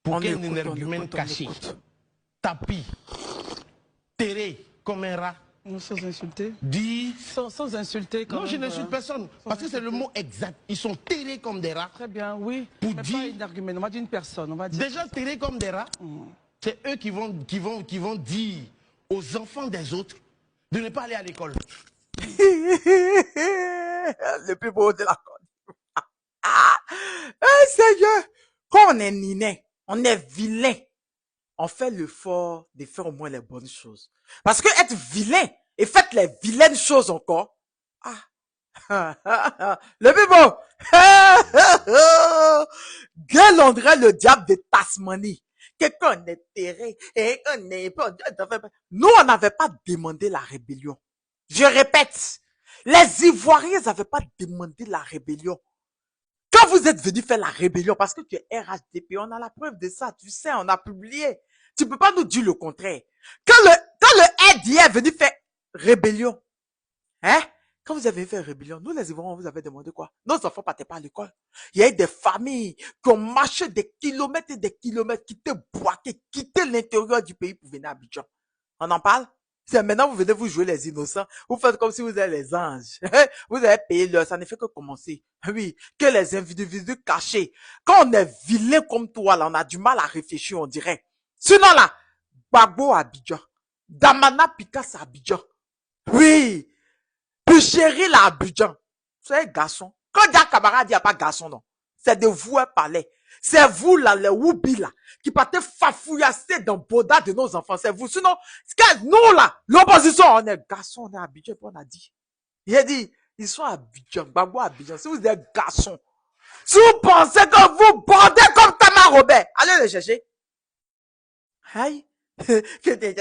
Pour On qu'un écoute, énergumène caché, tapis, terré comme un rat, Non, sans insulter. dit... Sans insulter quand Non, même. je n'insulte personne, parce que c'est le mot exact. Ils sont terrés comme des rats. Très bien, oui. Pour mais dire... pas un argument, on va dire une personne. On va dire Déjà terrés comme des rats, c'est eux qui vont dire aux enfants des autres de ne pas aller à l'école. Le plus beau de la Côte d'Ivoire. Seigneur, quand on est niais, on est vilain, on fait l'effort de faire au moins les bonnes choses. Parce que être vilain et faites les vilaines choses encore, le plus beau, Guelandrait le diable de Tasmanie. Quelqu'un est terré et on n'est pas. Nous, on n'avait pas demandé la rébellion. Je répète, les Ivoiriens n'avaient pas demandé la rébellion. Quand vous êtes venu faire la rébellion, parce que tu es RHDP, on a la preuve de ça, tu sais, on a publié. Tu peux pas nous dire le contraire. Quand le RDA est venu faire rébellion, hein? Quand vous avez fait rébellion, nous les Ivoiriens, on vous avait demandé quoi? Nos enfants partaient pas à l'école. Il y a eu des familles qui ont marché des kilomètres et des kilomètres, quitté Boaké, quitté l'intérieur du pays pour venir à Abidjan. On en parle? C'est maintenant vous venez vous jouer les innocents. Vous faites comme si vous êtes les anges. Vous avez payé l'heure, ça ne fait que commencer. Oui, que les individus cachés. Quand on est vilain comme toi, là, on a du mal à réfléchir, on dirait. Sinon là, Gbagbo à Abidjan. Damana Picasso à Abidjan. Oui. Chéri là, Abidjan. C'est garçon. Quand il y a camarade, il n'y a pas garçon, non. C'est de vous un palais. C'est vous là, les Woubi là, qui partez fafouillasser dans le boda de nos enfants. C'est vous. Sinon, nous là, l'opposition, on est garçon, on est Abidjan, on a dit. Il a dit, ils sont Abidjan, Gbagbo Abidjan. Si vous êtes garçon, si vous pensez que vous bandez comme Thomas Robert, allez le chercher. Aïe. Que des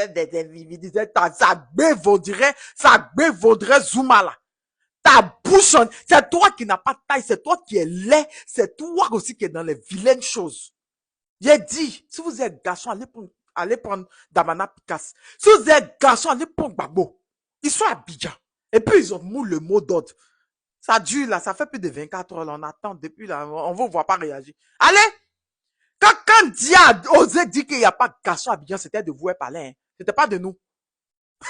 ça vaudrait Zuma là. Ta bouche, c'est toi qui n'as pas de taille, c'est toi qui es laid, c'est toi aussi qui est dans les vilaines choses. J'ai dit, si vous êtes garçon, allez prendre Damana Picasso. Si vous êtes garçon, allez prendre Gbagbo. Ils sont à Abidjan. Et puis ils ont mis le mot d'ordre. Ça dure là, ça fait plus de 24 heures là, on attend depuis là, on ne vous voit pas réagir. Allez! Quand Dia a osé dire qu'il n'y a pas de garçon à Abidjan, c'était de vous et palais. Hein. C'était pas de nous.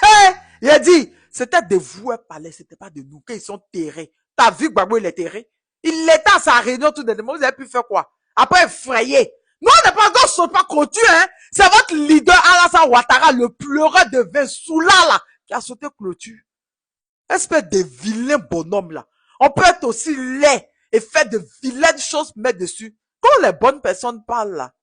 Hey, il a dit, c'était de vous et palais, c'était pas de nous. Qu'ils sont terrés. T'as vu Gbagbo, il est terré? Il était à sa réunion tout de même. Vous avez pu faire quoi? Après, effrayé. Nous, on n'est pas encore sauté pas contu, hein. C'est votre leader, Alassane Ouattara, le pleureur de vin Soula, là, qui a sauté clôture. Espèce de vilain bonhomme, là. On peut être aussi laid et faire de vilaines choses, mettre dessus. Quand les bonnes personnes parlent, là,